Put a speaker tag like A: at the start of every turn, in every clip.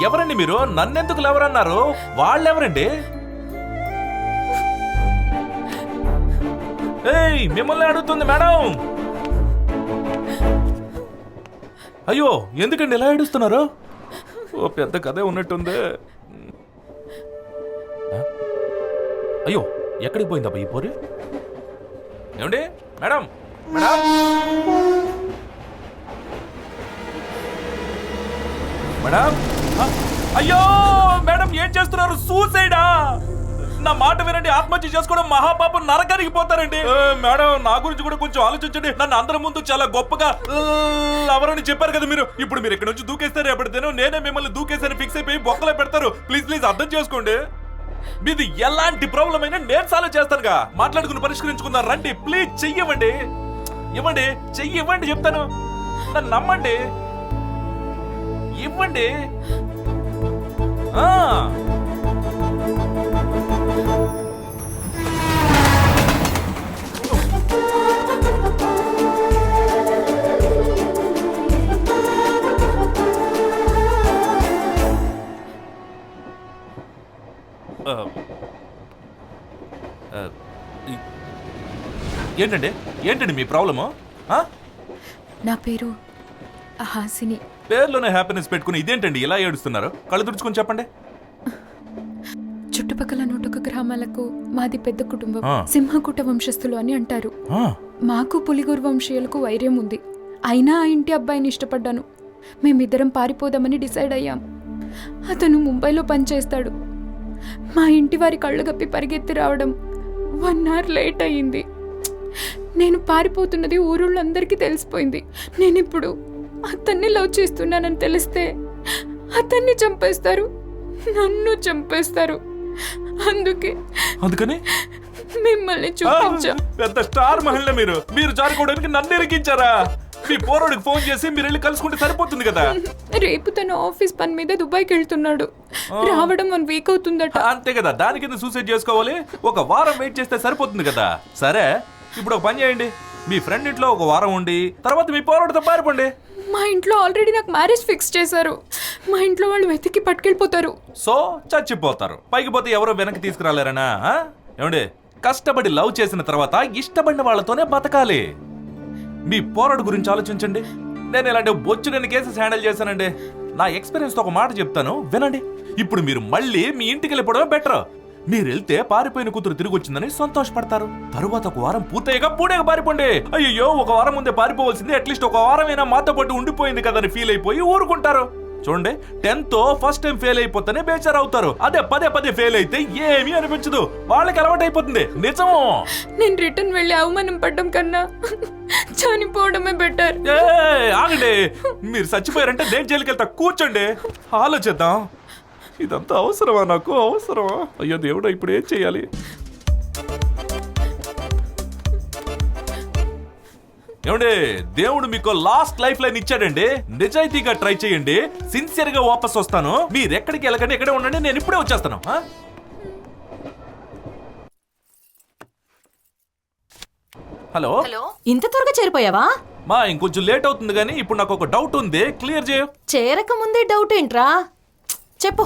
A: ఎవరండి మీరు? నన్నెందుకు లవర్ అన్నారు? వాళ్ళెవరండి? ఏయ్, మిమ్మల్ని అడుగుతుంది మేడం. అయ్యో, ఎందుకండి ఇలా ఏడుస్తున్నారు? ఓ పెద్ద కథే ఉన్నట్టుంది. అయ్యో, ఎక్కడికి పోయిందబ్బా ఈ పోరి? ఏమండి మేడం? మేడం మేడం, అయ్యో మేడం, ఏం చేస్తున్నారు? సూసైడా? నా మాట వినండి, ఆత్మహత్య చేసుకోవడం మహాపాపం, నరకానికి పోతారండి. మేడం, నా గురించి కూడా కొంచెం ఆలోచించండి. నన్ను అందరి ముందు చాలా గొప్పగా ఎవరని చెప్పారు కదా మీరు. ఇప్పుడు మీరు ఇక్కడ నుంచి దూకేస్తారు, ఎప్పటిదేనో నేనే మిమ్మల్ని దూకేసారి ఫిక్స్ అయిపోయి బొక్కలో పెడతారు. ప్లీజ్ ప్లీజ్ అర్థం చేసుకోండి. మీది ఎలాంటి ప్రాబ్లం అయినా నేను సాల్వ్ చేస్తానుగా. మాట్లాడుకుని పరిష్కరించుకుందాం రండి. ప్లీజ్ చెయ్యవండి, ఇవ్వండి, చెయ్యి ఇవ్వండి చెప్తాను. నన్ను నమ్మండి, ఇవ్వండి. ఏంటండి ఏంటండి మీ ప్రాబ్లము?
B: నా పేరు హాసిని.
A: పేర్లోనే హ్యాపీనెస్ పెట్టుకుని ఇదేంటండి ఇలా ఏడుస్తున్నారు? కళ్ళు తుడుచుకొని చెప్పండి.
B: చుట్టుపక్కల 101 గ్రామాలకు మాది పెద్ద కుటుంబం. సింహకుట వంశస్థులు అని అంటారు. మాకు పులిగూరు వంశీయులకు వైర్యం ఉంది. అయినా ఆ ఇంటి అబ్బాయిని ఇష్టపడ్డాను. మేమిద్దరం పారిపోదామని డిసైడ్ అయ్యాం. అతను ముంబైలో పనిచేస్తాడు. మా ఇంటి వారి కళ్ళు గప్పి పరిగెత్తి రావడం 1 అవర్ లేట్ అయ్యింది. నేను పారిపోతున్నది ఊరోళ్ళందరికీ తెలిసిపోయింది. నేనిప్పుడు అతన్ని లవ్ చేస్తున్నానని తెలిస్తే అతన్ని చంపేస్తారు, నన్ను చంపేస్తారు. అందుకని మిమ్మల్ని చూపించా.
A: పెద్ద స్టార్ మహిళ మీరు. మీరు జారుకోవడానికి నన్ను ఇరికించారా? మీ పోరాడికి ఫోన్ చేసి మీరు వెళ్ళి కలుసుకుంటే సరిపోతుంది కదా.
B: రేపు తన ఆఫీస్ పని మీద దుబాయ్కి వెళ్తున్నాడు. రావడం 1 వీక్ అవుతుందట.
A: అంతే కదా, దాని కింద సూసైడ్ చేసుకోవాలి. 1 వారం వెయిట్ చేస్తే సరిపోతుంది కదా. సరే, ఇప్పుడు ఒక పని చేయండి. మీ ఫ్రెండ్ ఇంట్లో 1 వారం ఉండి తర్వాత మీ పోరాడితో పారిపోండి.
B: మా ఇంట్లో ఆల్రెడీ నాకు మ్యారేజ్ ఫిక్స్ చేశారు. మా ఇంట్లో వాళ్ళు వెతికి పట్టుకెళ్ళిపోతారు.
A: సో చచ్చిపోతారు. పైకి పోతే ఎవరో వెనక్కి తీసుకురాలేరనా? ఏమండి, కష్టపడి లవ్ చేసిన తర్వాత ఇష్టపడిన వాళ్ళతోనే బతకాలి. మీ పోరాడు గురించి ఆలోచించండి. నేను ఇలాంటి బొచ్చునన్ని కేసెస్ హ్యాండిల్ చేశానండి. నా ఎక్స్పీరియన్స్ తో ఒక మాట చెప్తాను, వినండి. ఇప్పుడు మీరు మళ్ళీ మీ ఇంటికి వెళ్ళిపోవడమే బెటర్. మీరు వెళ్తే పారిపోయిన కూతురు తిరిగి వచ్చిందని సంతోషపడతారు. తరువాత 1 వారం పూర్తయ్యాక పూణేకి పారిపోండి. అయ్యో, 1 వారం ముందే పారిపోవాల్సింది. అట్లీస్ట్ 1 వారమైనా మాతో పాటు ఉండిపోయింది కదని ఫీల్ అయిపోయి ఊరుకుంటారు. చూడండి, 10th ఫస్ట్ టైం ఫెయిల్ అయిపోతేనే బేచారు అవుతారు. అదే పదే ఫెయిల్ అయితే ఏమీ అనిపించదు. వాళ్ళకి అలవాటు అయిపోతుంది. నిజం.
B: నేను రిటర్న్ వెళ్ళి అవమానం పడ్డం కన్నా చనిపోవడమే బెటర్.
A: ఆగండి, మీరు చచ్చిపోయారంటే నేను జైలుకి వెళ్తా. కూర్చోండి, ఆలోచిద్దాం. ఇదంతా అవసరమా? నాకు అవసరమా? అయ్యో దేవుడా, ఇప్పుడు ఏం చేయాలి? ఏమండి, దేవుడు మీకు లాస్ట్ లైఫ్ లైన్ ఇచ్చాడండి. నిజాయితీగా ట్రై చేయండి. సిన్సియర్ గా వాపస్ వస్తాను. మీరు ఎక్కడికి వెళ్ళకండి, ఎక్కడే ఉండండి. నేను ఇప్పుడే వచ్చేస్తాను. హలో,
C: ఇంత త్వరగా చేరిపోయావా?
A: మా ఇంకొంచెం లేట్ అవుతుంది కానీ ఇప్పుడు నాకు ఒక డౌట్ ఉంది, క్లియర్ చేయ.
C: చేరక ముందే డౌట్ ఏంట్రా? చెప్పు.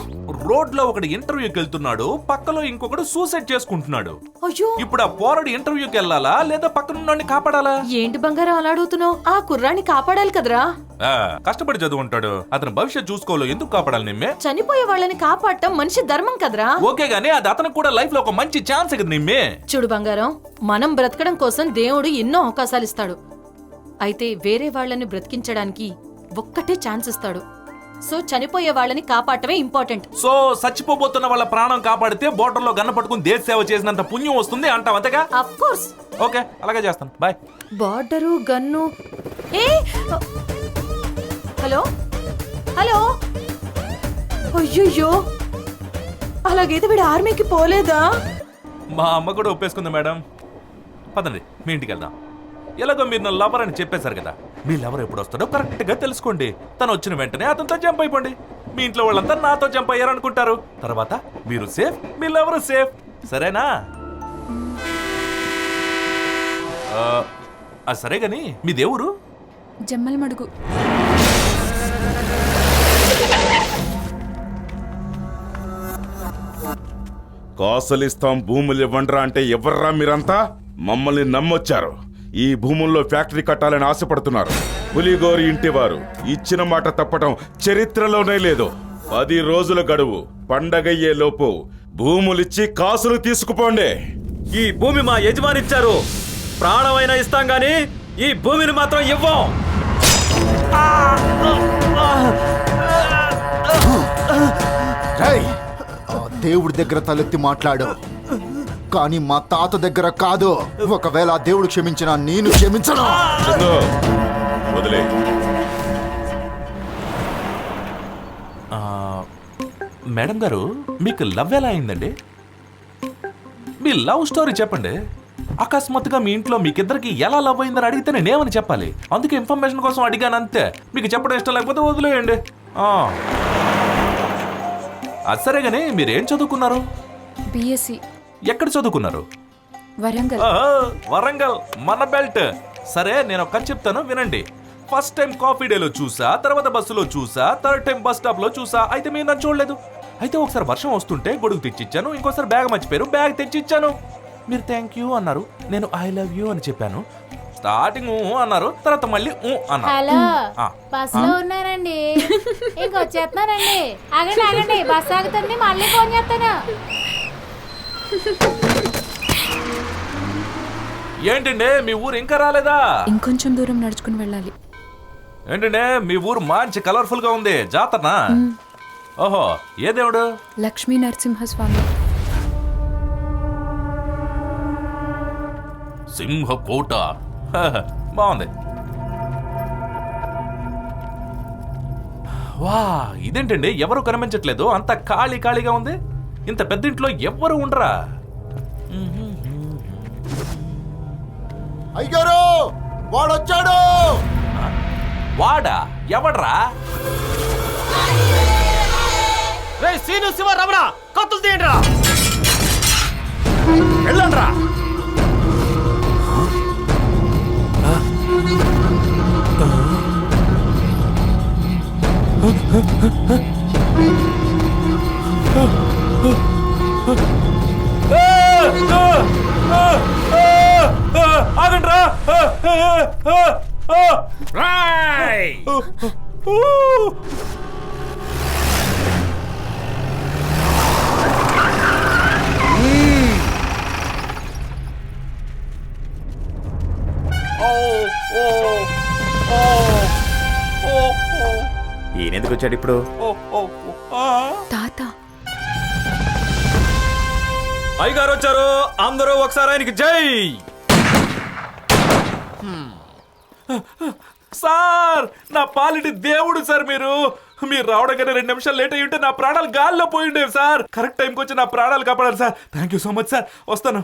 A: రోడ్ లో ఒకటి ఇంటర్వ్యూకి వెళ్తున్నాడు, పక్కలో ఇంకొకడు సూసైడ్ చేసుకుంటున్నాడు.
C: అయ్యో,
A: ఇప్పుడు ఆ పోరాడు ఇంటర్వ్యూకి వెళ్ళాలా లేదా పక్కనున్నోడిని కాపాడాలా?
C: ఏంటి బంగారం అలా అడుగుతున్నావు? ఆ కుర్రాన్ని కాపాడాలి కదరా.
A: కష్టపడి చదువుంటాడు, అతని భవిష్యత్ చూసుకోవాలి. ఎందుకు కాపాడాలి? నిమ్మే
C: చనిపోయే వాళ్ళని కాపాడటం మనిషి ధర్మం కదరా.
A: ఓకే గానీ అది అతనికి కూడా లైఫ్ లో ఒక మంచి ఛాన్స్ కదా నిమ్మే.
C: చూడు బంగారం, మనం బ్రతకడం కోసం దేవుడు ఎన్నో అవకాశాలు ఇస్తాడు. అయితే వేరే వాళ్ళని బ్రతికించడానికి ఒక్కటే ఛాన్స్ ఇస్తాడు. సో చనిపోయే వాళ్ళని కాపాడటమే ఇంపార్టెంట్.
A: సో చచ్చిపోబోతున్న వాళ్ళ ప్రాణం కాపాడితే బోర్డర్ లో గన్న పట్టుకుని దేశ సేవ చేసినంత పుణ్యం వస్తుంది అంటావు, అంతేగా?
C: Of course.
A: ఓకే, అలాగే చేస్తాను. బాయ్.
C: Border, gun. ఏ హలో హలో, అయ్యయ్యో, అలాగైతే వీడు ఆర్మీకి పోలేదా?
A: మా అమ్మ కూడా ఒప్పేసుకుంది మేడం. పదండి, మీ ఇంటికి వెళ్దాం. ఎలాగో మీరు నా లవర్ అని చెప్పేశారు కదా, మీ లవర్ ఎప్పుడు వస్తాడో కరెక్ట్ గా తెలుసుకోండి. తను వచ్చిన వెంటనే అతనితో జంప్ అయిపోండి. మీ ఇంట్లో వాళ్ళంతా నాతో జంప్ అయ్యారనుకుంటారు. తర్వాత మీరు సేఫ్, మీ లవర్ సేఫ్. సరేనా? సరే గాని మీ దేవురు?
B: జమ్మలమడుగు.
D: కాసులిస్తాం భూములు ఇవ్వండ్రా అంటే ఎవర్రా మీరంతా? మమ్మల్ని నమ్మొచ్చారు. ఈ భూముల్లో ఫ్యాక్టరీ కట్టాలని ఆశపడుతున్నారు. పులిగోరి ఇంటివారు ఇచ్చిన మాట తప్పటం చరిత్రలోనే లేదు. 10 రోజుల గడువు. పండగయ్యే లోపు భూములిచ్చి కాసులు తీసుకుపోండి.
E: ఈ భూమి మా యజమానిచ్చారు. ప్రాణమైనా ఇస్తాం గాని ఈ భూమిని మాత్రం ఇవ్వం.
F: రేయ్, ఆ దేవుడి దగ్గర తలెత్తి మాట్లాడు, కానీ మా తాత దగ్గర కాదు. ఒకవేళ ఆ దేవుడు క్షమించినా నేను క్షమించను.
D: చందు, వదిలే.
A: మేడం గారు, మీకు లవ్ ఎలా అయిందండి? మీ లవ్ స్టోరీ చెప్పండి. అకస్మాత్తుగా మీ ఇంట్లో మీకిద్దరికి ఎలా లవ్ అయిందని అడిగితే నేనేమని చెప్పాలి? అందుకే ఇన్ఫర్మేషన్ కోసం అడిగాను అంతే. మీకు చెప్పడం ఇష్టం లేకపోతే వదిలేయండి. అది సరే గానీ మీరేం చదువుకున్నారు?
B: బిఎస్సి.
A: ఎక్కడ చదువుకున్నారు?
B: వరంగల్.
A: వరంగల్ మన బెల్ట్. సరే, నేను ఒక కథ చెప్తాను వినండి. ఫస్ట్ టైం కాఫీ డేలో చూసా, తర్వాత బస్సులో చూసా, థర్డ్ టైం బస్ స్టాప్ లో చూసా. అయితే మీరు నన్ను చూడలేదు. అయితే ఒకసారి వర్షం వస్తుంటే గొడుగు తెచ్చిచ్చాను, ఇంకోసారి బ్యాగ్ మర్చిపోయారు, బ్యాగ్ తెచ్చిచ్చాను. మీరు థ్యాంక్ యూ అన్నారు, నేను ఐ లవ్ యూ అని చెప్పాను. స్టార్టింగ్ అన్నారు, తర్వాత మళ్ళీ అన్నారు.
G: హలో, బస్ లో ఉన్నారండి, ఇంకొచ్చేస్తున్నారండి. ఆగండి ఆగండి, బస్ ఆగుతుంది, మళ్ళీ ఫోన్ చేస్తాను.
A: ఏంటండి మీ ఊరు ఇంకా రాలేదా?
B: ఇంకొంచెం దూరం నడుచుకుని వెళ్ళాలి.
A: ఏంటండి మీ ఊరు మంచి కలర్ఫుల్ గా ఉంది. జాతరనా? ఓహో, ఏ దేవుడు?
B: లక్ష్మీ నరసింహస్వామి.
A: సింహకోట. బాగుంది. వా, ఇదేంటండి ఎవరు కనిపించట్లేదు, అంత ఖాళీ ఖాళీగా ఉంది. ఇంత పెద్ద ఇంట్లో ఎవ్వరు ఉండరా?
F: అయ్యారు, వాడొచ్చాడు.
A: వాడా? ఎవడ్రా?
E: రేయ్ సీను, శివ, రమణ, కత్తులు తీయండిరా. వెళ్ళండ్రా.
A: ఆగండ్రా.
E: రాయ్.
H: ఈయనెందుకు వచ్చాడు ఇప్పుడు?
B: తాత.
E: అయ్యగారు వచ్చారు, అందరూ ఒకసారి ఆయనకి జై.
A: సార్, నా పాలిటి దేవుడు సార్ మీరు. మీరు రావడం కానీ 2 నిమిషాలు లేట్ అయ్యి ఉంటే నా ప్రాణాలు గాల్లో పోయి ఉండేవి సార్. కరెక్ట్ టైంకి వచ్చి నా ప్రాణాలు కాపాడారు sir. Thank you so much sir. వస్తాను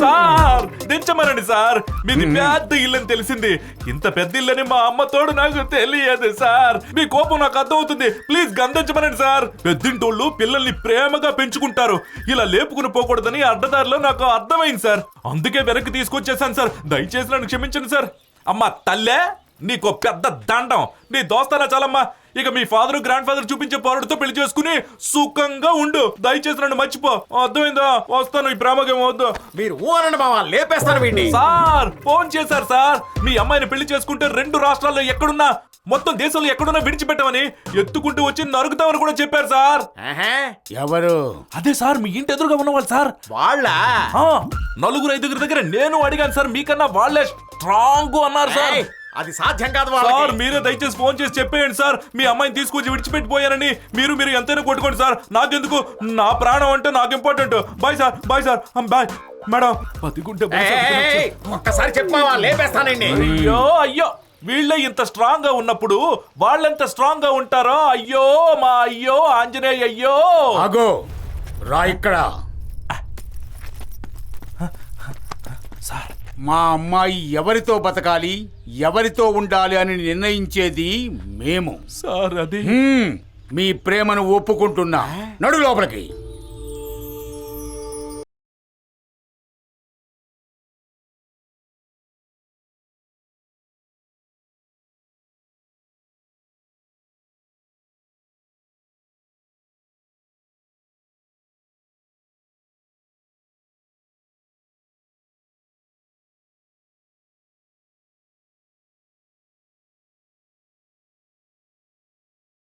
A: సార్. దించమనండి సార్. మీది పెద్ద ఇల్లు అని తెలిసింది. ఇంత పెద్ద ఇల్లని మా అమ్మ తోడు నాకు తెలియదు సార్. మీ కోపం నాకు అర్థమవుతుంది. Please గందించమనండి sir. పెద్దింటోళ్ళు పిల్లల్ని ప్రేమగా పెంచుకుంటారు, ఇలా లేపుకుని పోకూడదని అడ్డదారిలో నాకు అర్థమైంది సార్. అందుకే వెనక్కి తీసుకొచ్చేసాను సార్. దయచేసి నన్ను క్షమించండి సార్. అమ్మా తల్లే, నీకో పెద్ద దండం. నీ దోస్తానా చాలమ్మా. ఇక మీ ఫాదర్ గ్రాండ్ ఫాదర్ చూపించే పోరాడుతో పెళ్లి చేసుకుని సుఖంగా ఉండు. దయచేసి నన్ను మర్చిపో. అర్థమైందా? వస్తాను. ఈ ప్రేమకేం వద్దు.
E: మీరు అనండి బావా, లేపేస్తాను వీడిని.
A: సార్ ఫోన్ చేశారు సార్. మీ అమ్మాయిని పెళ్లి చేసుకుంటే 2 రాష్ట్రాల్లో ఎక్కడున్నా, మొత్తం దేశంలో ఎక్కడున్నా విడిచిపెట్టమని, ఎత్తుకుంటూ వచ్చి నరుకుతామని కూడా చెప్పారు సార్.
E: ఎవరు?
A: అదే సార్, మీ ఇంటి ఎదురుగా ఉన్నవాళ్ళు సార్.
E: వాళ్ళ
A: 4-5 దగ్గర నేను అడిగాను సార్. మీకన్నా వాళ్ళే స్ట్రాంగ్ అన్నారు సార్.
E: అది సాధ్యం కాదు
A: సార్. మీరే దయచేసి ఫోన్ చేసి చెప్పేయండి సార్. మీ అమ్మాయిని తీసుకొచ్చి విడిచిపెట్టిపోయారని. మీరు ఎంతైనా కొట్టుకోండి సార్. నాకెందుకు, నా ప్రాణం అంటే నాకు important. Bye sir. Bye sir. Bye madam.
E: ఒక్కసారి చెప్పావా, లేపేస్తానండి.
A: అయ్యో అయ్యో, వీళ్ళే ఇంత స్ట్రాంగ్ గా ఉన్నప్పుడు వాళ్ళెంత స్ట్రాంగ్ గా ఉంటారో. అయ్యో మా అయ్యో ఆంజనేయ అయ్యో.
E: అగో రా ఇక్కడ.
A: సార్,
I: మా అమ్మాయి ఎవరితో బతకాలి, ఎవరితో ఉండాలి అని నిర్ణయించేది మేము.
A: సార్ అది
I: మీ ప్రేమను ఒప్పుకుంటున్నా. నడు లోపలికి.